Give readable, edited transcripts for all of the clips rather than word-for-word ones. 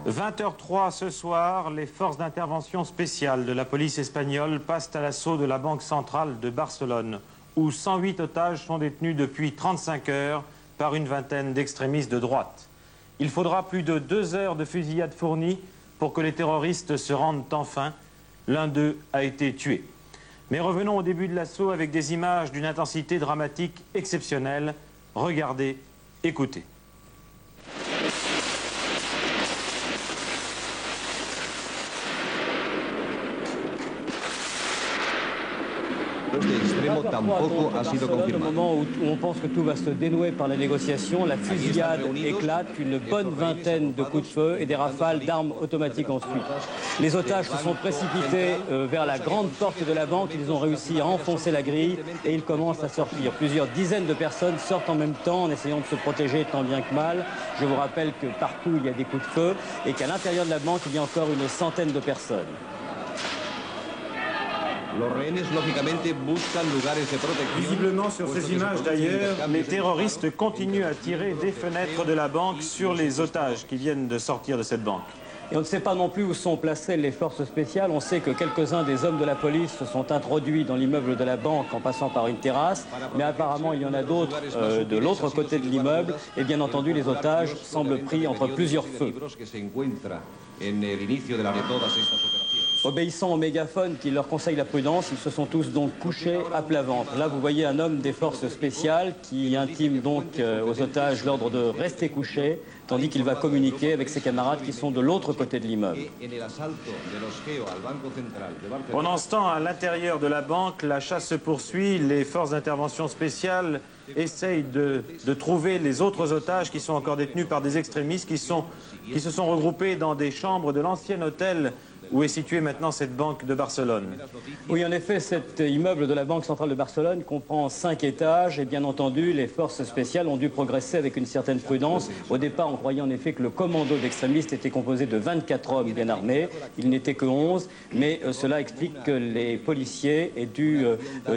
20h03 ce soir, les forces d'intervention spéciales de la police espagnole passent à l'assaut de la Banque centrale de Barcelone, où 108 otages sont détenus depuis 35 heures par une vingtaine d'extrémistes de droite. Il faudra plus de 2 heures de fusillade fournie pour que les terroristes se rendent enfin. L'un d'eux a été tué. Mais revenons au début de l'assaut avec des images d'une intensité dramatique exceptionnelle. Regardez, écoutez. Tampoco ha sido confirmado. Au moment où on pense que tout va se dénouer par la négociation, la fusillade éclate, une bonne vingtaine de coups de feu et des rafales d'armes automatiques ensuite. Les otages se sont précipités vers la grande porte de la banque, ils ont réussi à enfoncer la grille et ils commencent à sortir. Plusieurs dizaines de personnes sortent en même temps en essayant de se protéger tant bien que mal. Je vous rappelle que partout il y a des coups de feu et qu'à l'intérieur de la banque il y a encore une centaine de personnes. Visiblement, sur ces images d'ailleurs, les terroristes continuent à tirer des fenêtres de la banque sur les otages qui viennent de sortir de cette banque. Et on ne sait pas non plus où sont placées les forces spéciales. On sait que quelques-uns des hommes de la police se sont introduits dans l'immeuble de la banque en passant par une terrasse. Mais apparemment, il y en a d'autres de l'autre côté de l'immeuble. Et bien entendu, les otages semblent pris entre plusieurs feux. Obéissant au mégaphone qui leur conseille la prudence, ils se sont tous donc couchés à plat ventre. Là, vous voyez un homme des forces spéciales qui intime donc aux otages l'ordre de rester couchés, tandis qu'il va communiquer avec ses camarades qui sont de l'autre côté de l'immeuble. Pendant ce temps, à l'intérieur de la banque, la chasse se poursuit. Les forces d'intervention spéciales essayent de trouver les autres otages qui sont encore détenus par des extrémistes qui se sont regroupés dans des chambres de l'ancien hôtel où est située maintenant cette banque de Barcelone. Oui, en effet, cet immeuble de la Banque centrale de Barcelone comprend 5 étages et bien entendu, les forces spéciales ont dû progresser avec une certaine prudence. Au départ, on croyait en effet que le commando d'extrémistes était composé de 24 hommes bien armés. Il n'était que 11, mais cela explique que les policiers aient dû,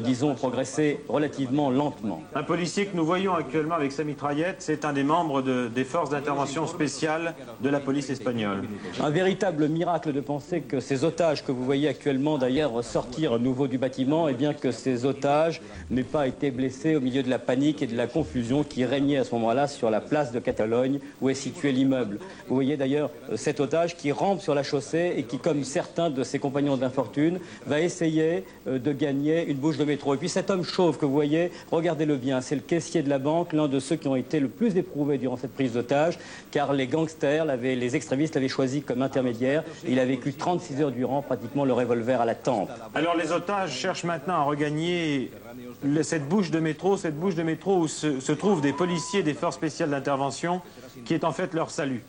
disons, progresser relativement lentement. Un policier que nous voyons actuellement avec sa mitraillette, c'est un des membres des forces d'intervention spéciales de la police espagnole. Un véritable miracle de penser que ces otages que vous voyez actuellement d'ailleurs sortir à nouveau du bâtiment, eh bien que ces otages n'aient pas été blessés au milieu de la panique et de la confusion qui régnait à ce moment-là sur la place de Catalogne où est situé l'immeuble. Vous voyez d'ailleurs cet otage qui rampe sur la chaussée et qui, comme certains de ses compagnons d'infortune, va essayer de gagner une bouche de métro. Et puis cet homme chauve que vous voyez, regardez-le bien, c'est le caissier de la banque, l'un de ceux qui ont été le plus éprouvés durant cette prise d'otage, car les gangsters, les extrémistes l'avaient choisi comme intermédiaire. Il a vécu 36 heures durant, pratiquement le revolver à la tempe. Alors les otages cherchent maintenant à regagner cette bouche de métro où se trouvent des policiers des forces spéciales d'intervention, qui est en fait leur salut.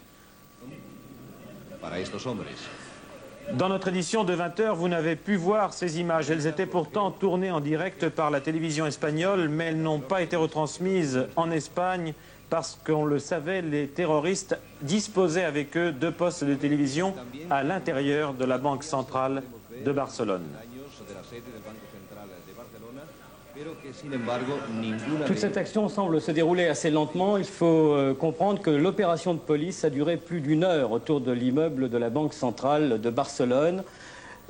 Dans notre édition de 20h, vous n'avez pu voir ces images. Elles étaient pourtant tournées en direct par la télévision espagnole, mais elles n'ont pas été retransmises en Espagne parce qu'on le savait, les terroristes disposaient avec eux 2 postes de télévision à l'intérieur de la Banque centrale de Barcelone. Toute cette action semble se dérouler assez lentement. Il faut comprendre que l'opération de police a duré plus d'1 heure autour de l'immeuble de la Banque centrale de Barcelone.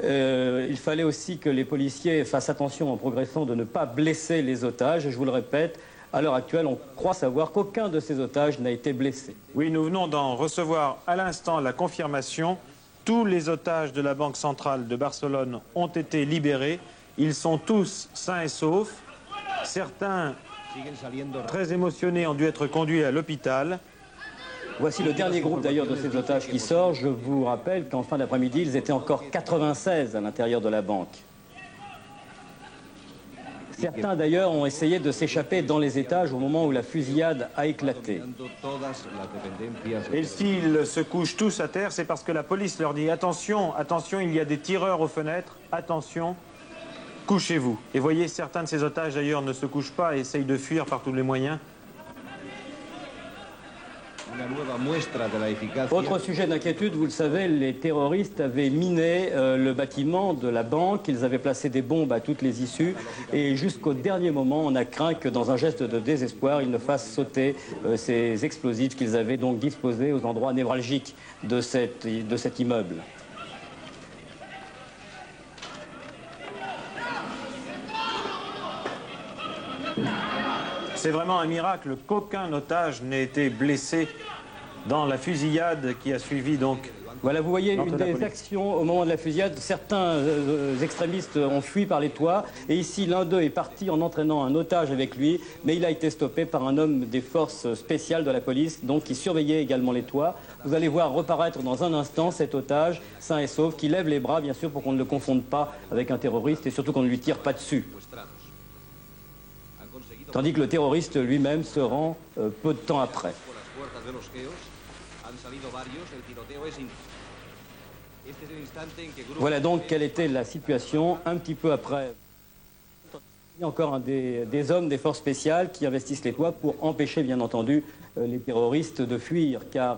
Il fallait aussi que les policiers fassent attention en progressant de ne pas blesser les otages. Et je vous le répète, à l'heure actuelle, on croit savoir qu'aucun de ces otages n'a été blessé. Oui, nous venons d'en recevoir à l'instant la confirmation. Tous les otages de la Banque centrale de Barcelone ont été libérés. Ils sont tous sains et saufs. Certains, très émotionnés, ont dû être conduits à l'hôpital. Voici le dernier groupe d'ailleurs de ces otages qui sort. Je vous rappelle qu'en fin d'après-midi, ils étaient encore 96 à l'intérieur de la banque. Certains d'ailleurs ont essayé de s'échapper dans les étages au moment où la fusillade a éclaté. Et s'ils se couchent tous à terre, c'est parce que la police leur dit « Attention, attention, il y a des tireurs aux fenêtres, attention, couchez-vous ». Et voyez, certains de ces otages d'ailleurs ne se couchent pas et essayent de fuir par tous les moyens. Autre sujet d'inquiétude, vous le savez, les terroristes avaient miné le bâtiment de la banque, ils avaient placé des bombes à toutes les issues et jusqu'au dernier moment, on a craint que dans un geste de désespoir, ils ne fassent sauter ces explosifs qu'ils avaient donc disposés aux endroits névralgiques de cet immeuble. C'est vraiment un miracle qu'aucun otage n'ait été blessé dans la fusillade qui a suivi donc. Voilà, vous voyez une des actions au moment de la fusillade. Certains extrémistes ont fui par les toits et ici l'un d'eux est parti en entraînant un otage avec lui, mais il a été stoppé par un homme des forces spéciales de la police, donc qui surveillait également les toits. Vous allez voir reparaître dans un instant cet otage sain et sauf qui lève les bras bien sûr pour qu'on ne le confonde pas avec un terroriste et surtout qu'on ne lui tire pas dessus. Tandis que le terroriste lui-même se rend peu de temps après. Voilà donc quelle était la situation un petit peu après. Il y a encore des hommes des forces spéciales qui investissent les toits pour empêcher bien entendu les terroristes de fuir, car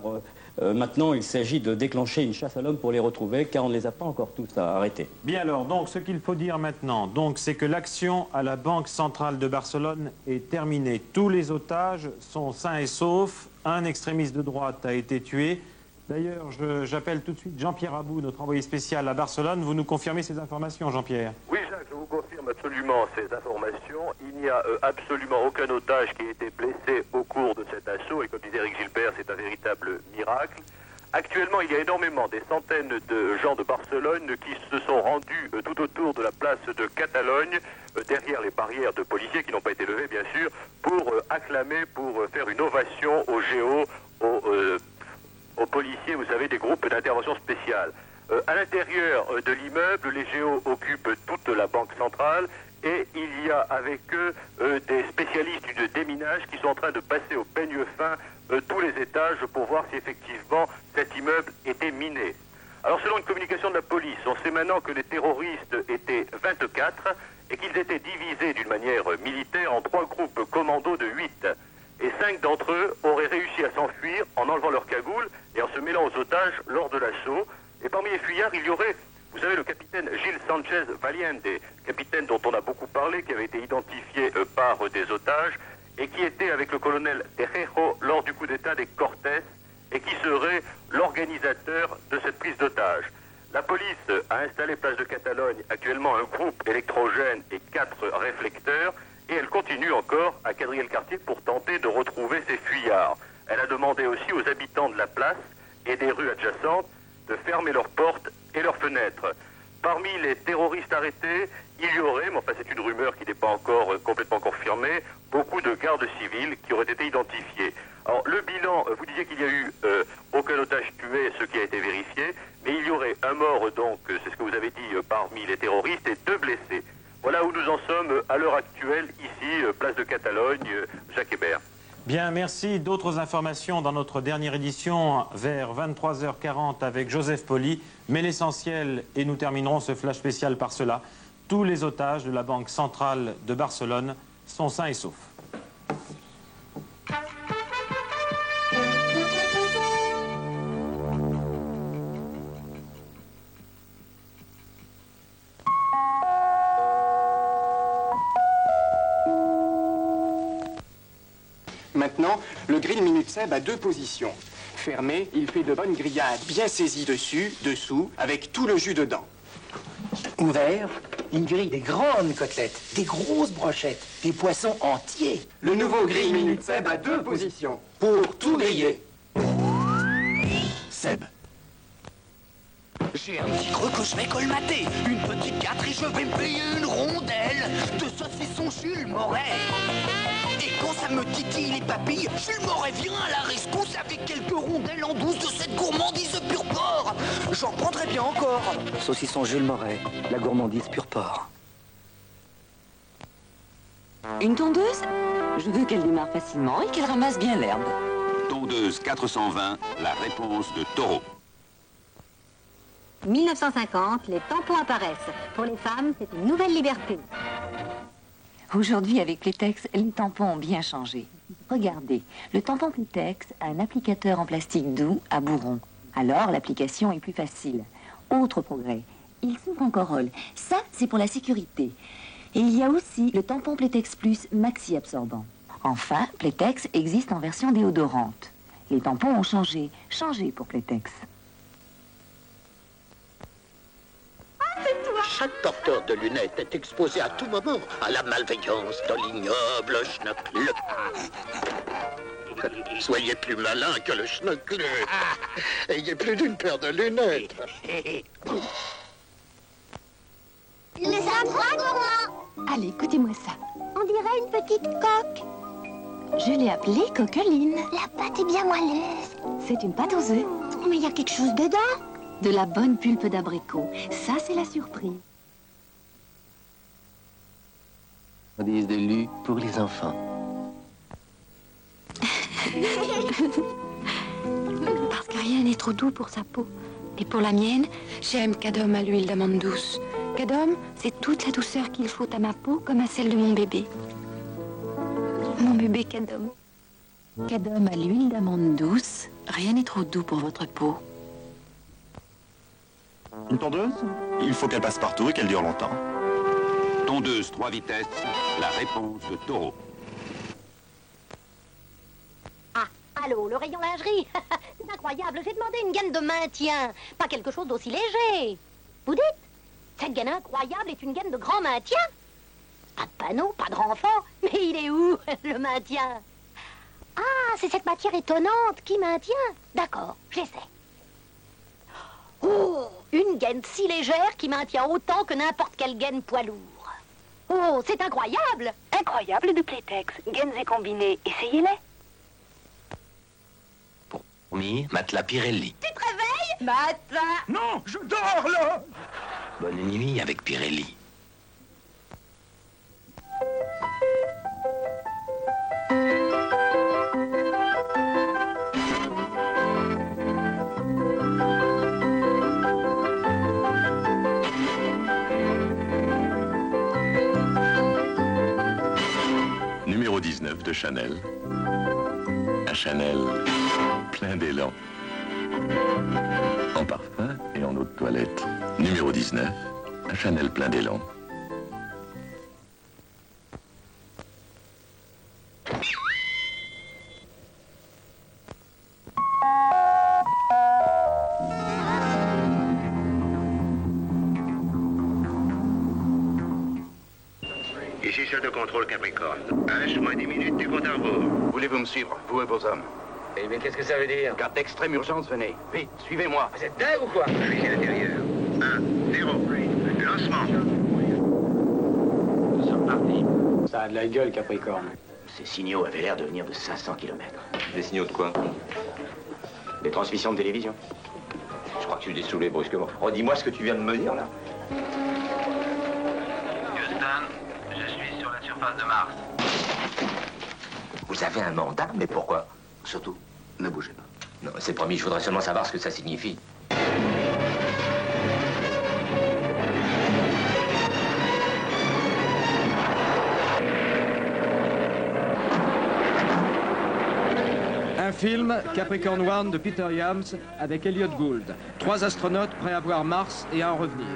maintenant il s'agit de déclencher une chasse à l'homme pour les retrouver, car on ne les a pas encore tous arrêtés. Bien alors, donc ce qu'il faut dire maintenant, c'est que l'action à la Banque centrale de Barcelone est terminée. Tous les otages sont sains et saufs. Un extrémiste de droite a été tué. D'ailleurs, j'appelle tout de suite Jean-Pierre Abou, notre envoyé spécial à Barcelone. Vous nous confirmez ces informations, Jean-Pierre? Oui, Jacques, je vous confirme absolument ces informations. Il n'y a absolument aucun otage qui ait été blessé au cours de cet assaut. Et comme disait Eric Gilbert, c'est un véritable miracle. Actuellement, il y a énormément, des centaines de gens de Barcelone qui se sont rendus tout autour de la place de Catalogne, derrière les barrières de policiers qui n'ont pas été levées, bien sûr, pour acclamer, pour faire une ovation aux géos, aux policiers, vous savez, des groupes d'intervention spéciale. À l'intérieur de l'immeuble, les géos occupent toute la banque centrale et il y a avec eux des spécialistes du déminage qui sont en train de passer au peigne fin tous les étages pour voir si effectivement cet immeuble était miné. Alors selon une communication de la police, on sait maintenant que les terroristes étaient 24 et qu'ils étaient divisés d'une manière militaire en 3 groupes commando de 8. Et 5 d'entre eux auraient réussi à s'enfuir en enlevant leur cagoule et en se mêlant aux otages lors de l'assaut. Et parmi les fuyards, il y aurait, vous savez, le capitaine Gil Sanchez Valiente, capitaine dont on a beaucoup parlé, qui avait été identifié par des otages, et qui était avec le colonel Tejejo lors du coup d'État des Cortés, et qui serait l'organisateur de cette prise d'otages. La police a installé place de Catalogne actuellement un groupe électrogène et 4 réflecteurs, et elle continue encore à quadriller le quartier pour tenter de retrouver ses fuyards. Elle a demandé aussi aux habitants de la place et des rues adjacentes de fermer leurs portes et leurs fenêtres. Parmi les terroristes arrêtés, il y aurait, mais enfin c'est une rumeur qui n'est pas encore complètement confirmée, beaucoup de gardes civils qui auraient été identifiés. Alors le bilan, vous disiez qu'il n'y a eu aucun otage tué, ce qui a été vérifié, mais il y aurait un mort, donc c'est ce que vous avez dit, parmi les terroristes, et 2 blessés. Voilà où nous en sommes à l'heure actuelle, ici, place de Catalogne, Jacques Hébert. Bien, merci. D'autres informations dans notre dernière édition vers 23h40 avec Joseph Poli. Mais l'essentiel, et nous terminerons ce flash spécial par cela, tous les otages de la Banque centrale de Barcelone sont sains et saufs. Maintenant, le grill Minute Seb a 2 positions. Fermé, il fait de bonnes grillades bien saisies dessus, dessous, avec tout le jus dedans. Ouvert, il grille des grandes côtelettes, des grosses brochettes, des poissons entiers. Le nouveau grill Minute Seb a 2 positions. Pour tout griller. Seb. J'ai un petit creux que je vais colmater, une petite 4 et je vais me payer une rondelle de saucisson Jules Moret. Et quand ça me titille les papilles, Jules Moret vient à la rescousse avec quelques rondelles en douce de cette gourmandise pur porc. J'en prendrais bien encore. Saucisson Jules Moret, la gourmandise pur porc. Une tondeuse? Je veux qu'elle démarre facilement et qu'elle ramasse bien l'herbe. Tondeuse 420, la réponse de Taureau. 1950, les tampons apparaissent. Pour les femmes, c'est une nouvelle liberté. Aujourd'hui, avec les textes, les tampons ont bien changé. Regardez, le tampon Playtex a un applicateur en plastique doux à bourron. Alors, l'application est plus facile. Autre progrès, il s'ouvre en corolle. Ça, c'est pour la sécurité. Et il y a aussi le tampon Playtex Plus maxi absorbant. Enfin, Playtex existe en version déodorante. Les tampons ont changé. Changé pour Playtex. Chaque porteur de lunettes est exposé à tout moment à la malveillance de l'ignoble schnockle. Soyez plus malin que le schnockle. Ayez plus d'une paire de lunettes. Il les a droits pour moi. Allez, écoutez-moi ça. On dirait une petite coque. Je l'ai appelée Coqueline. La pâte est bien moelleuse. C'est une pâte aux œufs. Mais il y a quelque chose dedans. De la bonne pulpe d'abricot. Ça, c'est la surprise. Des élus pour les enfants. Parce que rien n'est trop doux pour sa peau. Et pour la mienne, j'aime Cadom à l'huile d'amande douce. Cadom, c'est toute la douceur qu'il faut à ma peau, comme à celle de mon bébé. Mon bébé Cadom. Cadom à l'huile d'amande douce. Rien n'est trop doux pour votre peau. Une tondeuse? Il faut qu'elle passe partout et qu'elle dure longtemps. Tondeuse 3 vitesses, la réponse de Taureau. Ah, allô, le rayon lingerie. C'est incroyable, j'ai demandé une gaine de maintien, pas quelque chose d'aussi léger. Vous dites? Cette gaine incroyable est une gaine de grand maintien? Pas de panneau, pas de renfort, mais il est où, le maintien? Ah, c'est cette matière étonnante qui maintient. D'accord, j'essaie. Oh, une gaine si légère qui maintient autant que n'importe quelle gaine poids lourd. Oh, c'est incroyable! Incroyable de Playtex. Gaines et combinés. Essayez-les. Promis, matelas Pirelli. Tu te réveilles? Matelas! Non, je dors là! Bonne nuit avec Pirelli. Numéro 19 de Chanel. Un Chanel plein d'élan. En parfum et en eau de toilette. Numéro 19, un Chanel plein d'élan. Ici, chef de contrôle Capricorne. H moins 10 minutes du compte à rebours. Voulez-vous me suivre, vous et vos hommes? Eh bien, qu'est-ce que ça veut dire? Garde d'extrême urgence, venez. Vite, suivez-moi. Vous êtes dingue ou quoi? Fusil à l'intérieur. 1, 0. Lancement. Nous sommes partis. Ça a de la gueule, Capricorne. Ces signaux avaient l'air de venir de 500 km. Des signaux de quoi? Des transmissions de télévision. Je crois que tu t'es saoulé brusquement. Redis-moi ce que tu viens de me dire, là. Houston, je suis sur la surface de Mars. Vous avez un mandat, mais pourquoi? Surtout, ne bougez pas. Non, c'est promis, je voudrais seulement savoir ce que ça signifie. Un film, Capricorn One de Peter Iams, avec Elliott Gould. 3 astronautes prêts à voir Mars et à en revenir.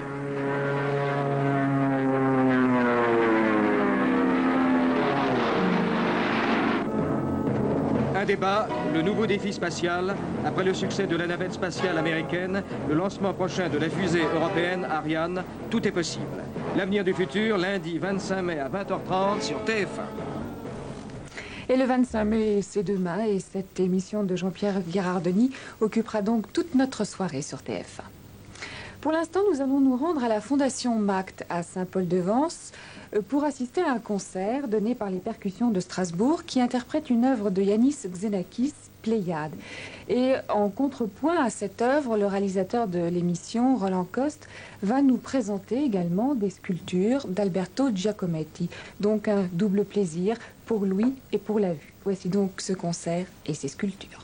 Un débat, le nouveau défi spatial. Après le succès de la navette spatiale américaine, le lancement prochain de la fusée européenne Ariane, tout est possible. L'avenir du futur, lundi 25 mai à 20h30 sur TF1. Et le 25 mai, c'est demain, et cette émission de Jean-Pierre Girardoni occupera donc toute notre soirée sur TF1. Pour l'instant, nous allons nous rendre à la Fondation MACT à Saint-Paul-de-Vence pour assister à un concert donné par les Percussions de Strasbourg qui interprète une œuvre de Yanis Xenakis, Pléiade. Et en contrepoint à cette œuvre, le réalisateur de l'émission, Roland Coste, va nous présenter également des sculptures d'Alberto Giacometti. Donc un double plaisir pour l'ouïe et pour la vue. Voici donc ce concert et ses sculptures.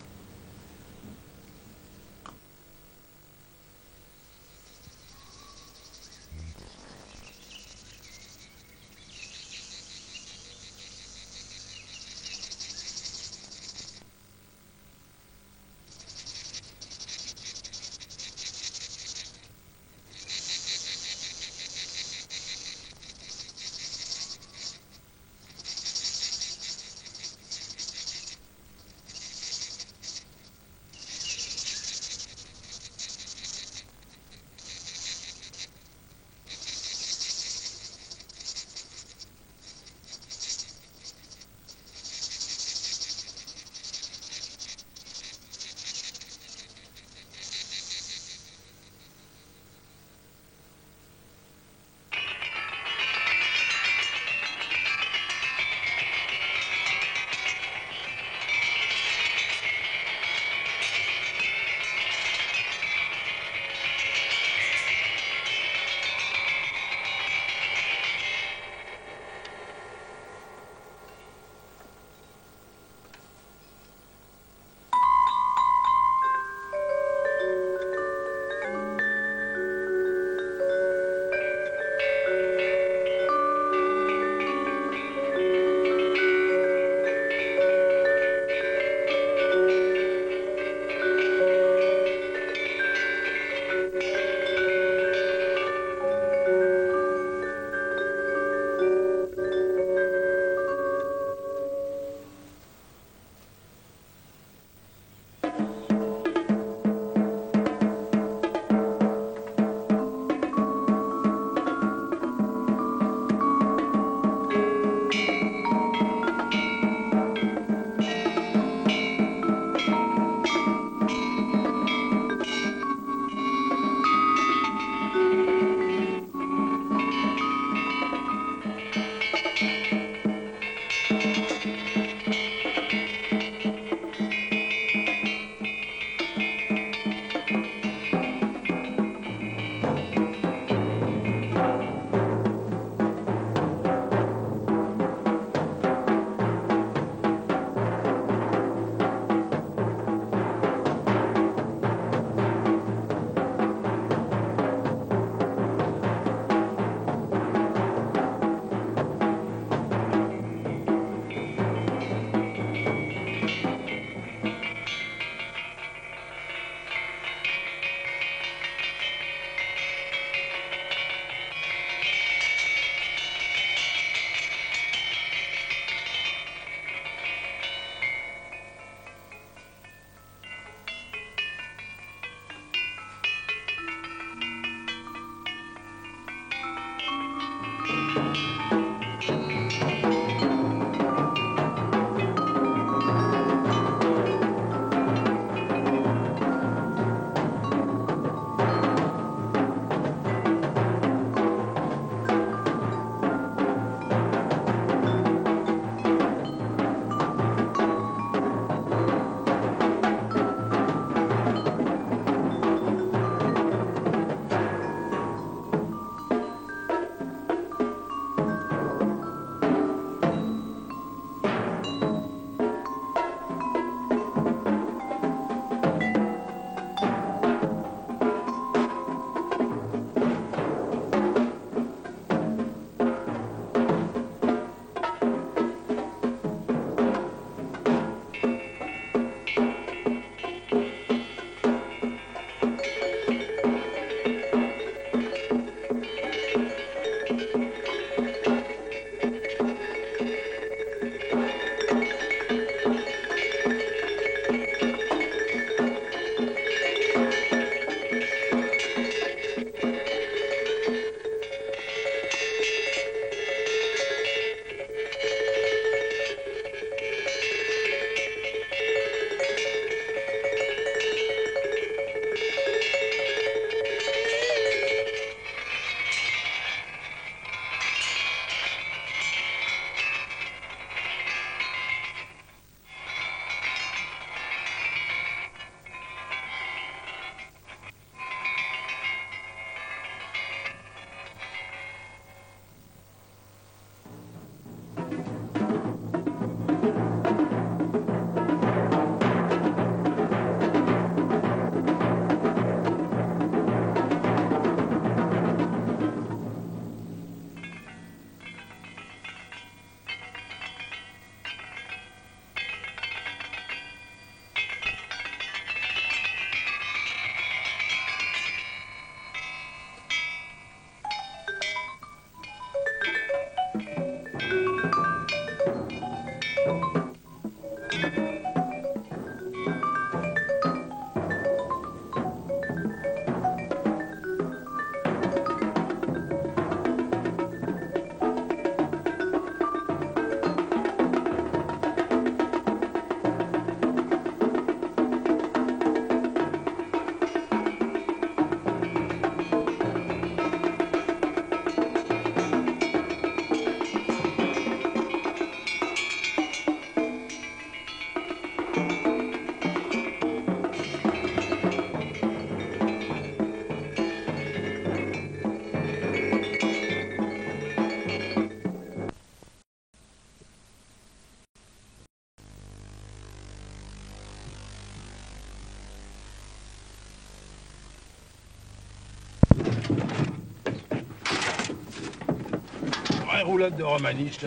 roulotte de Romaniche.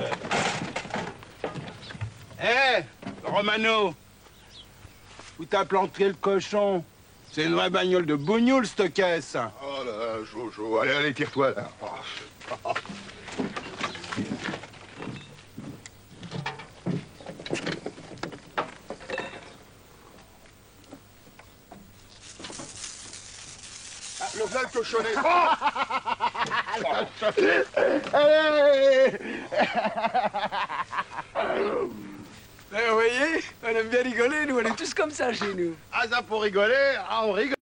Hé, Romano, où t'as planté le cochon? C'est une vraie bagnole de bougnoule, cette caisse. Oh là là, Jojo, allez, allez, tire-toi, là. Oh. Le voilà le cochonnet. Vous voyez, on aime bien rigoler, nous, on est tous comme ça chez nous. Ah, ça pour rigoler, ah, on rigole.